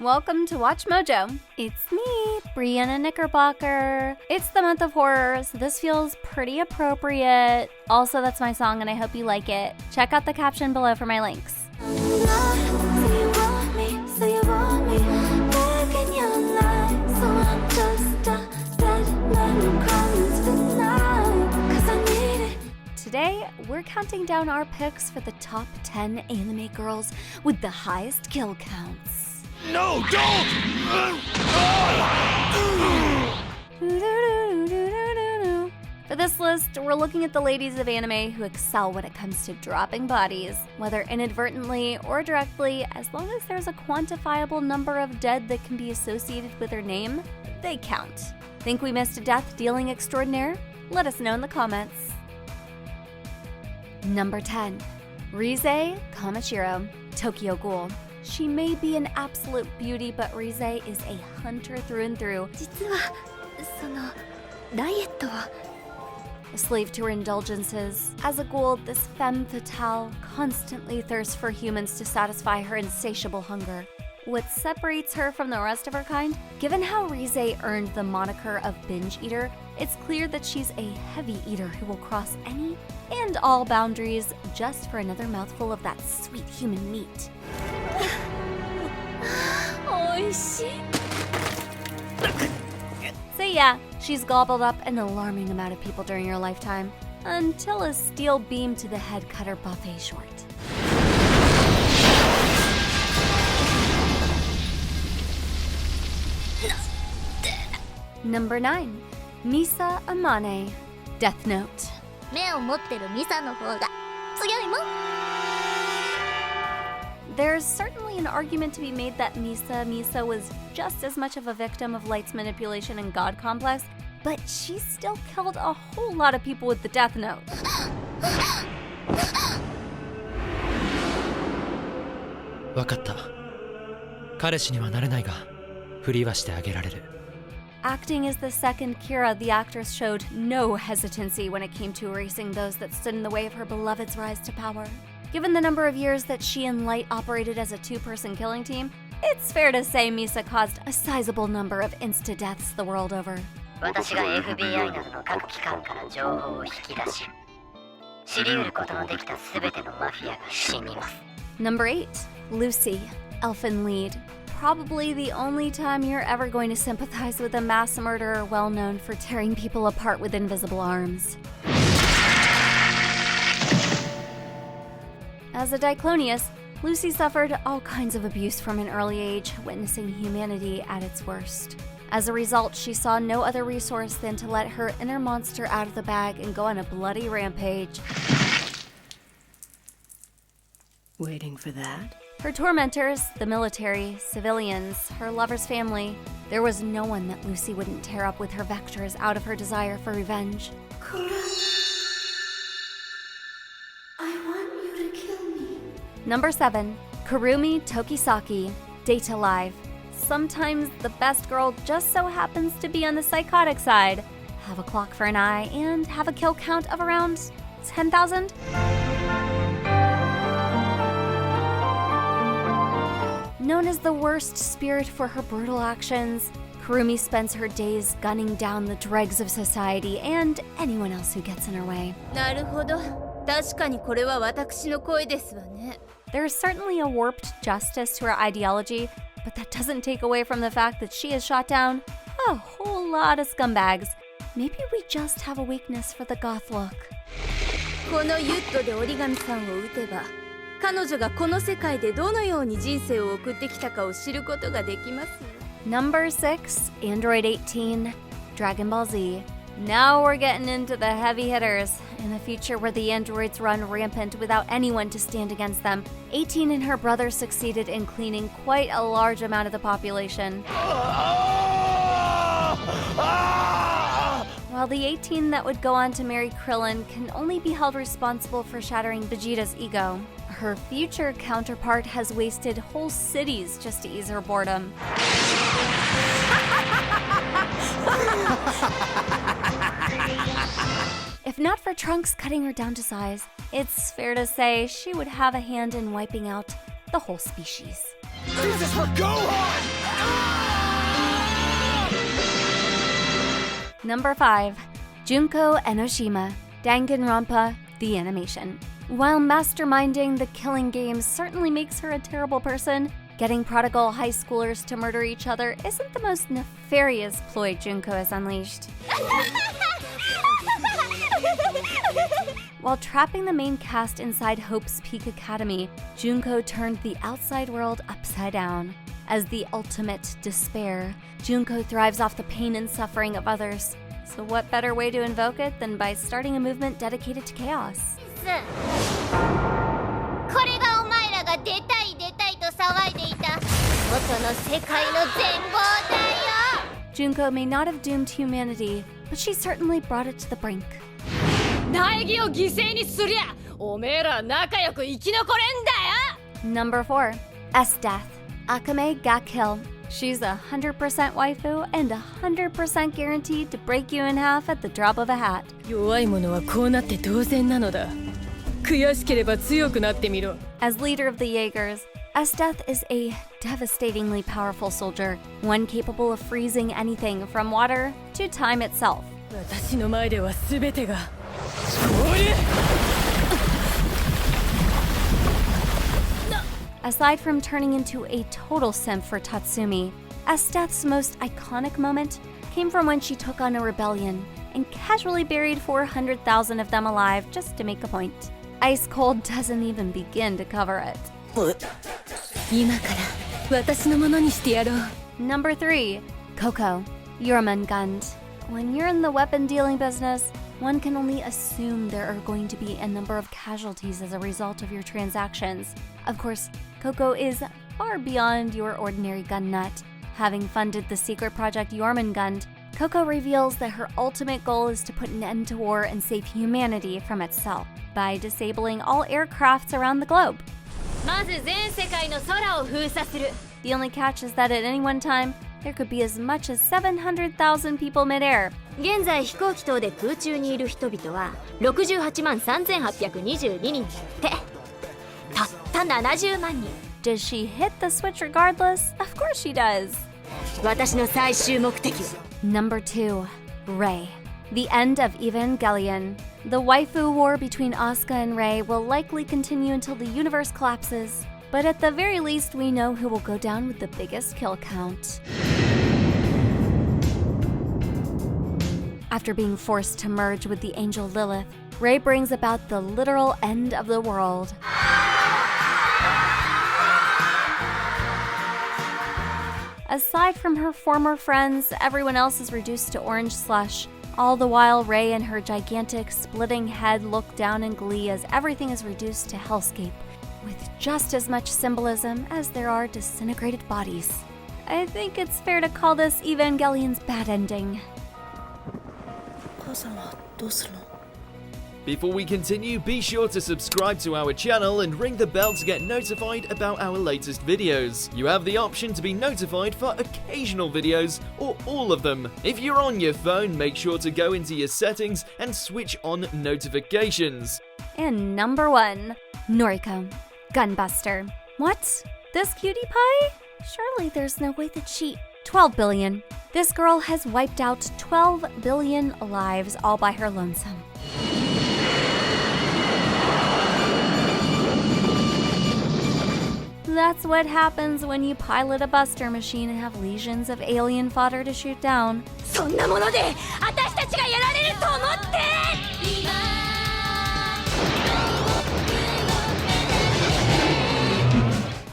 Welcome to Watch Mojo. It's me, Brianna Knickerbocker. It's the month of horror, so this feels pretty appropriate. Also, that's my song and I hope you like it. Check out the caption below for my links. Today, we're counting down our picks for the top 10 anime girls with the highest kill counts. No, don't! For this list, we're looking at the ladies of anime who excel when it comes to dropping bodies, whether inadvertently or directly. As long as there's a quantifiable number of dead that can be associated with their name, they count. Think we missed a death dealing extraordinaire? Let us know in the comments. Number 10. Rise Kamashiro, Tokyo Ghoul. She may be an absolute beauty, but Rise is a hunter through and through. A slave to her indulgences. As a ghoul, this femme fatale constantly thirsts for humans to satisfy her insatiable hunger. What separates her from the rest of her kind? Given how Rise earned the moniker of binge eater, it's clear that she's a heavy eater who will cross any and all boundaries just for another mouthful of that sweet human meat. So yeah, she's gobbled up an alarming amount of people during her lifetime, until a steel beam to the head cut her buffet short. Number 9. Misa Amane, Death Note. There's certainly an argument to be made that Misa was just as much of a victim of Light's manipulation and God complex, but she still killed a whole lot of people with the Death Note. Acting as the second Kira, the actress showed no hesitancy when it came to erasing those that stood in the way of her beloved's rise to power. Given the number of years that she and Light operated as a two-person killing team, it's fair to say Misa caused a sizable number of insta-deaths the world over. Number 8. Lucy, Elfin Lead. Probably the only time you're ever going to sympathize with a mass murderer well known for tearing people apart with invisible arms. As a Diclonius, Lucy suffered all kinds of abuse from an early age, witnessing humanity at its worst. As a result, she saw no other resource than to let her inner monster out of the bag and go on a bloody rampage. Waiting for that? Her tormentors, the military, civilians, her lover's family, there was no one that Lucy wouldn't tear up with her vectors out of her desire for revenge. Number 7. Kurumi Tokisaki, Date Alive. Sometimes the best girl just so happens to be on the psychotic side. Have a clock for an eye and have a kill count of around 10,000? Known as the worst spirit for her brutal actions, Kurumi spends her days gunning down the dregs of society and anyone else who gets in her way. There is certainly a warped justice to her ideology, but that doesn't take away from the fact that she has shot down a whole lot of scumbags. Maybe we just have a weakness for the goth look. Number 6. Android 18, Dragon Ball Z. Now we're getting into the heavy hitters. In a future where the androids run rampant without anyone to stand against them, 18 and her brother succeeded in cleaning quite a large amount of the population. While the 18 that would go on to marry Krillin can only be held responsible for shattering Vegeta's ego, her future counterpart has wasted whole cities just to ease her boredom. If not for Trunks cutting her down to size, it's fair to say she would have a hand in wiping out the whole species. This is for Gohan! Number 5. Junko Enoshima, Danganronpa, the animation. While masterminding the killing games certainly makes her a terrible person, getting prodigal high schoolers to murder each other isn't the most nefarious ploy Junko has unleashed. While trapping the main cast inside Hope's Peak Academy, Junko turned the outside world upside down. As the ultimate despair, Junko thrives off the pain and suffering of others. So what better way to invoke it than by starting a movement dedicated to chaos? これがお前らが出たい出たいと騒いでいた元の世界の全貌だよ Junko may not have doomed humanity, but she certainly brought it to the brink. 苗木を犠牲にすりゃおめえら仲良く生き残れんだよ Number 4. S-Death, Akame ga Kill. She's 100% waifu and 100% guaranteed to break you in half at the drop of a hat. 弱い者はこうなって当然なのだ悔しければ強くなってみろ As leader of the Jaegers, S-Death is a devastatingly powerful soldier, one capable of freezing anything from water to time itself. 私の前では全てがこれ Aside from turning into a total simp for Tatsumi, S-Death's most iconic moment came from when she took on a rebellion and casually buried 400,000 of them alive just to make a point. Ice Cold doesn't even begin to cover it. 今から私のものにしてやろう Number 3. Coco, Jormungand. When you're in the weapon dealing business, one can only assume there are going to be a number of casualties as a result of your transactions. Of course, Coco is far beyond your ordinary gun nut. Having funded the secret project Jormungand, Coco reveals that her ultimate goal is to put an end to war and save humanity from itself by disabling all aircrafts around the globe. まず全世界の空を封鎖する The only catch is that at any one time, there could be as much as 700,000 people midair. 現在飛行機等で空中にいる人々は68万3822人だってたった70万人 Does she hit the switch regardless? Of course she does. 私の最終目的は Number 2. Rei. The end of Evangelion. The waifu war between Asuka and Rei will likely continue until the universe collapses. But at the very least, we know who will go down with the biggest kill count. After being forced to merge with the angel Lilith, Rei brings about the literal end of the world. Aside from her former friends, everyone else is reduced to orange slush. All the while, Rei and her gigantic, splitting head look down in glee as everything is reduced to hellscape, with just as much symbolism as there are disintegrated bodies. I think it's fair to call this Evangelion's bad ending. Before we continue, be sure to subscribe to our channel and ring the bell to get notified about our latest videos. You have the option to be notified for occasional videos or all of them. If you're on your phone, make sure to go into your settings and switch on notifications. And number 1, Noriko, Gunbuster. What? This cutie pie? Surely there's no way that she... 12 billion. This girl has wiped out 12 billion lives all by her lonesome. That's what happens when you pilot a buster machine and have legions of alien fodder to shoot down. そんなもので私たちがやられると思って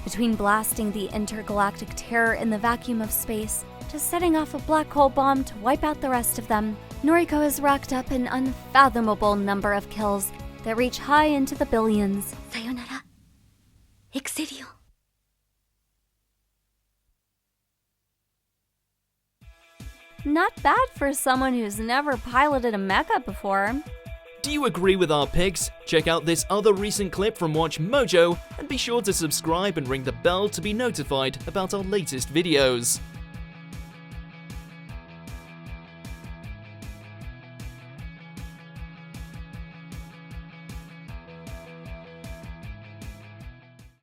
Between blasting the intergalactic terror in the vacuum of space to setting off a black hole bomb to wipe out the rest of them, Noriko has racked up an unfathomable number of kills that reach high into the billions. さよならエクセリオン Not bad for someone who's never piloted a mecha before. Do you agree with our picks? Check out this other recent clip from WatchMojo and be sure to subscribe and ring the bell to be notified about our latest videos.